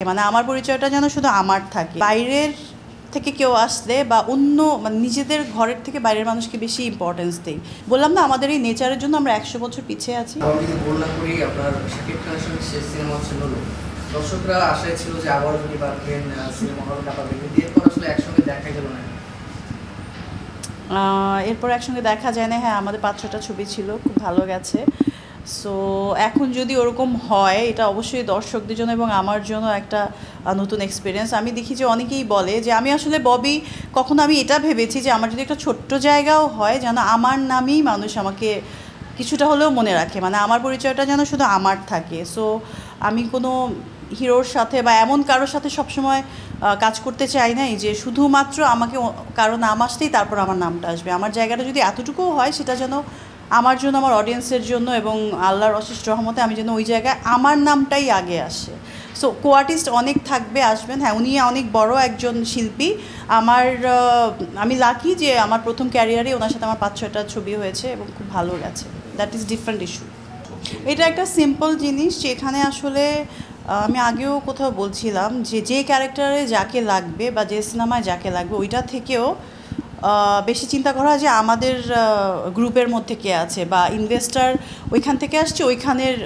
মানে আমার পরিচয়টা যেন শুধু আমার থাকে, বাইরের থেকে কেউ আসলে বা অন্য মানে নিজেদের ঘরের থেকে বাইরের মানুষকে বেশি ইম্পর্টেন্স দেই। বললাম না আমাদের এই নেচারের জন্য আমরা 100 বছর পিছিয়ে আছি। আমি যদি বললাম করি আপনার শাকিব খানের সঙ্গে শেষ সিনেমা হচ্ছে নুরু, দর্শকরা আশায় ছিল যে আবারও যদি পারবেন সিনেমা হল কাঁপাবে, কিন্তু এরপর আসলে একসঙ্গে দেখা গেল না। এরপর একসঙ্গে দেখা যায় না। হ্যাঁ, আমাদের 5-6টা ছবি ছিল, খুব ভালো গেছে। সো এখন যদি ওরকম হয় এটা অবশ্যই দর্শকদের জন্য এবং আমার জন্য একটা নতুন এক্সপিরিয়েন্স। আমি দেখি যে অনেকেই বলে যে আমি আসলে ববি কখনো আমি এটা ভেবেছি যে আমার যদি একটা ছোট্ট জায়গাও হয় যেন আমার নামেই মানুষ আমাকে কিছুটা হলেও মনে রাখে, মানে আমার পরিচয়টা যেন শুধু আমার থাকে। সো আমি কোনো হিরোর সাথে বা এমন কারোর সাথে সবসময় কাজ করতে চাই নাই যে শুধুমাত্র আমাকে কারো নাম আসতেই তারপর আমার নামটা আসবে। আমার জায়গাটা যদি এতটুকুও হয় সেটা যেন আমার জন্য, আমার অডিয়েন্সের জন্য এবং আল্লাহর অশেষ রহমতে আমি যেন ওই জায়গায় আমার নামটাই আগে আসে। সো কো আর্টিস্ট অনেক থাকবে, আসবেন। হ্যাঁ, উনি অনেক বড় একজন শিল্পী। আমি লাকি যে আমার প্রথম ক্যারিয়ারে ওনার সাথে আমার 5-6টা ছবি হয়েছে এবং খুব ভালো গেছে। That is different issue. এটা একটা সিম্পল জিনিস যেখানে আসলে আমি আগেও কোথাও বলছিলাম যে ক্যারেক্টারে যাকে লাগবে বা যে সিনেমায় যাকে লাগবে ওইটা থেকেও বেশি চিন্তা করা হয় যে আমাদের গ্রুপের মধ্যে কে আছে বা ইনভেস্টার ওইখান থেকে আসছে, ওইখানের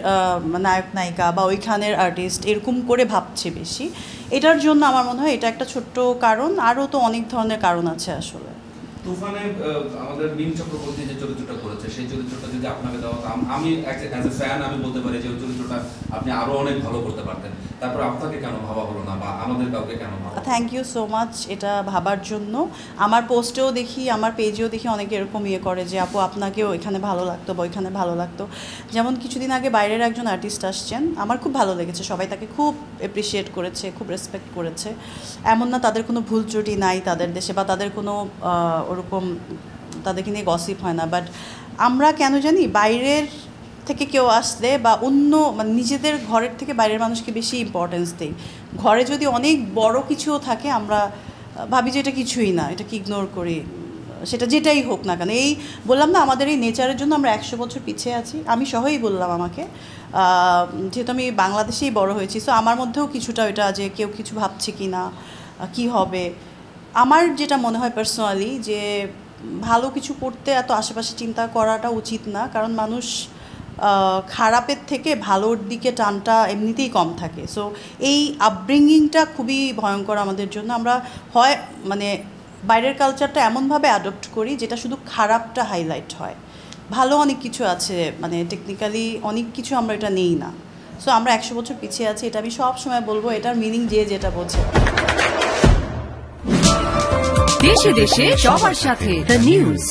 নায়ক নায়িকা বা ওইখানের আর্টিস্ট এরকম করে ভাবছে বেশি। এটার জন্য আমার মনে হয় এটা একটা ছোট্ট কারণ, আরও তো অনেক ধরনের কারণ আছে আসলে। তুফানে আমাদের মিম চক্রবর্তী যে চরিত্রটা করেছে সেই চরিত্রটা যদি আপনাকে দেওয়া হতো, আমি অ্যাজ এ ফ্যান আমি বলতে পারি যে ওই চরিত্রটা আপনি আরো অনেক ভালো করতে পারতেন। তারপর আপনাকে কেন ভাবা হলো না বা আমাদের কাউকে কেন ভাবা? থ্যাংক ইউ সো মাচ এটা ভাবার জন্য। আমার পোস্টেও দেখি, আমার পেজেও দেখি অনেকে এরকম করে যে আপু আপনাকেও এখানে ভালো লাগতো বা ওইখানে ভালো লাগতো। যেমন কিছুদিন আগে বাইরের একজন আর্টিস্ট আসছেন, আমার খুব ভালো লেগেছে, সবাই তাকে খুব অ্যাপ্রিসিয়েট করেছে, খুব রেসপেক্ট করেছে। এমন না তাদের কোনো ভুল ত্রুটি নাই তাদের দেশে বা তাদের কোনো ওরকম তাদেরকে নিয়ে গসিপ হয় না। বাট আমরা কেন জানি বাইরের থেকে কেউ আসলে বা অন্য মানে নিজেদের ঘরের থেকে বাইরের মানুষকে বেশি ইম্পর্টেন্স দেই। ঘরে যদি অনেক বড় কিছুও থাকে আমরা ভাবি যে এটা কিছুই না, এটাকে ইগনোর করি, সেটা যেটাই হোক না কেন। এই বললাম না আমাদের এই নেচারের জন্য আমরা 100 বছর পিছিয়ে আছি। আমি সহই বললাম আমাকে, যেহেতু আমি বাংলাদেশেই বড় হয়েছি, সো আমার মধ্যেও কিছুটা ওইটা যে কেউ কিছু ভাবছে কি না, কী হবে। আমার যেটা মনে হয় পার্সোনালি যে ভালো কিছু করতে এত আশেপাশে চিন্তা করাটা উচিত না, কারণ মানুষ খারাপের থেকে ভালোর দিকে টানটা এমনিতেই কম থাকে। সো এই আপব্রিঙ্গিংটা খুবই ভয়ঙ্কর আমাদের জন্য। আমরা হয় মানে বাইরের কালচারটা এমনভাবে অ্যাডপ্ট করি যেটা শুধু খারাপটা হাইলাইট হয়, ভালো অনেক কিছু আছে, মানে টেকনিক্যালি অনেক কিছু আমরা এটা নেই না। সো আমরা 100 বছর পিছিয়ে আছি, এটা আমি সব সময় বলবো। এটার মিনিং যে যেটা বোঝে। দেশে দেশে সবার সাথে দ্য নিউজ।